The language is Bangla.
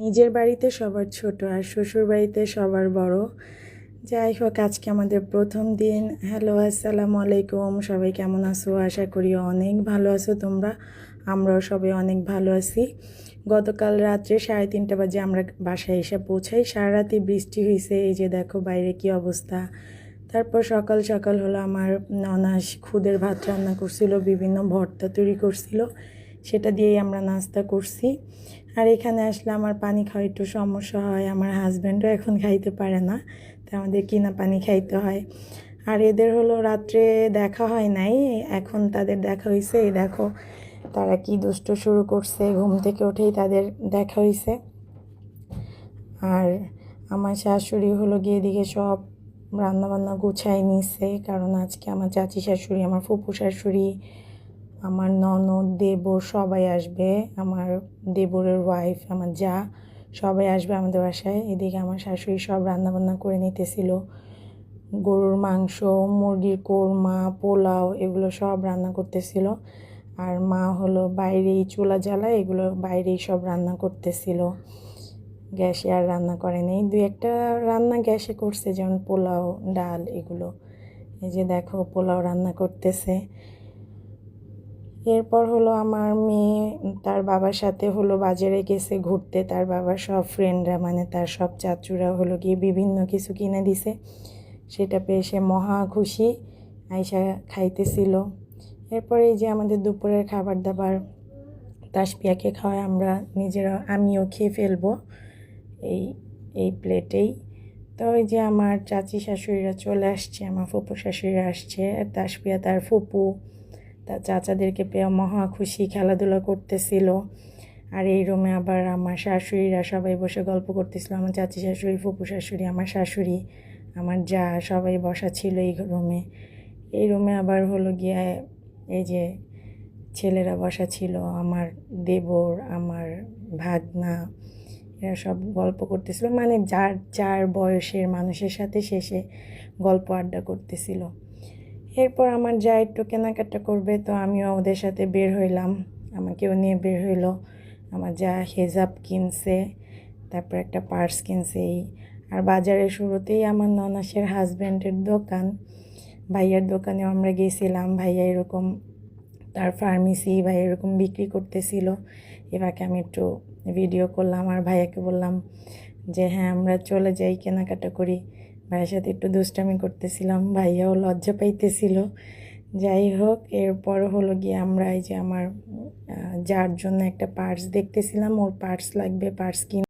নিজের বাড়িতে সবার ছোট আর শ্বশুর বাড়িতে সবার বড়। যাই হোক, আজকে আমাদের প্রথম দিন। হ্যালো, আসসালামু আলাইকুম। সবাই কেমন আছো? আশা করি অনেক ভালো আছো তোমরা। আমরাও সবাই অনেক ভালো আছি। গতকাল রাত্রে 3:30 বাজে আমরা বাসায় এসে পৌঁছাই। সারা রাতি বৃষ্টি হয়েছে, এই যে দেখো বাইরে কি অবস্থা। তারপর সকাল সকাল হলো আমার ননাস খুদের ভাত রান্না করছিল, বিভিন্ন ভর্তা তৈরি করছিল, সেটা দিয়েই আমরা নাস্তা করছি। আর এখানে আসলে আমার পানি খাওয়া একটু সমস্যা হয়, আমার হাজব্যান্ডও এখন খাইতে পারে না, তাই আমাদের কিনা পানি খাইতে হয়। আর এদের হলো রাত্রে দেখা হয় নাই, এখন তাদের দেখা হয়েছে। এই দেখো তারা কি দুষ্ট শুরু করছে, ঘুম থেকে উঠেই তাদের দেখা হয়েছে। আর আমার শাশুড়ি হলো গিয়ে এদিকে সব রান্নাবান্না গুছাই নিছে, কারণ আজকে আমার চাচি শাশুড়ি, আমার ফুপু শাশুড়ি, আমার ননদ, দেবর সবাই আসবে। আমার দেবরের ওয়াইফ, আমার যা, সবাই আসবে আমাদের বাসায়। এদিকে আমার শাশুড়ি সব রান্নাবান্না করে নিতেছিল, গরুর মাংস, মুরগির কোরমা, পোলাও, এগুলো সব রান্না করতেছিল। আর মা হলো বাইরেই চুলা জ্বালায়, এগুলো বাইরেই সব রান্না করতেছিল, গ্যাসে আর রান্না করেনি। দুই একটা রান্না গ্যাসে করছে, যেমন পোলাও, ডাল, এগুলো। এই যে দেখো পোলাও রান্না করতেছে। এরপর হলো আমার মেয়ে তার বাবার সাথে হলো বাজারে গেছে ঘুরতে। তার বাবার সব ফ্রেন্ডরা, মানে তার সব চাচুরা হলো গিয়ে বিভিন্ন কিছু কিনে দিছে, সেটা পেয়ে সে মহা খুশি, আইসা খাইতেছিল। এরপরে এই যে আমাদের দুপুরের খাবার দাবার তাসপিয়াকে খাওয়ায়, আমরা নিজেরা, আমিও খেয়ে ফেলবো এই এই প্লেটেই। তো ওই যে আমার চাচি শাশুড়িরা চলে আসছে, আমার ফুপু শাশুড়িরা আসছে, তাসপিয়া তার ফুপু তার চাচাদেরকে পেয়ে মহা খুশি, খেলাধুলা করতেছিল। আর এই রুমে আবার আমার শাশুড়িরা সবাই বসে গল্প করতেছিল, আমার চাচি শাশুড়ি, ফুপু শাশুড়ি, আমার শাশুড়ি, আমার যা, সবাই বসা ছিল এই রুমে। এই রুমে আবার হলো গিয়ে এই যে ছেলেরা বসা ছিল, আমার দেবর, আমার ভাগনা, এরা সব গল্প করতেছিল, মানে যার যার বয়সের মানুষের সাথে শেষে গল্প আড্ডা করতেছিল। এরপর আমার যা একটু কেনাকাটা করবে, তো আমিও ওদের সাথে বের হইলাম, আমাকেও নিয়ে বের হইলো। আমার যা হেজাব কিনছে, তারপর একটা পার্স কিনছে। আর বাজারের শুরুতেই আমার ননাসের হাজব্যান্ডের দোকান, ভাইয়ার দোকানেও আমরা গেছিলাম। ভাইয়া এরকম তার ফার্মেসি বা এরকম বিক্রি করতেছিল, এবারকে আমি একটু ভিডিও করলাম। আর ভাইয়াকে বললাম যে হ্যাঁ আমরা চলে যাই, কেনাকাটা করি। ভাইয়ের সাথে একটু দুষ্টামি করতেছিলাম, ভাইয়াও লজ্জা পাইতেছিল। যাই হোক, এরপর হলো গিয়ে আমরা এই যে আমার যার জন্য একটা পার্স দেখতেছিলাম, ওর পার্স লাগবে, পার্স কিনে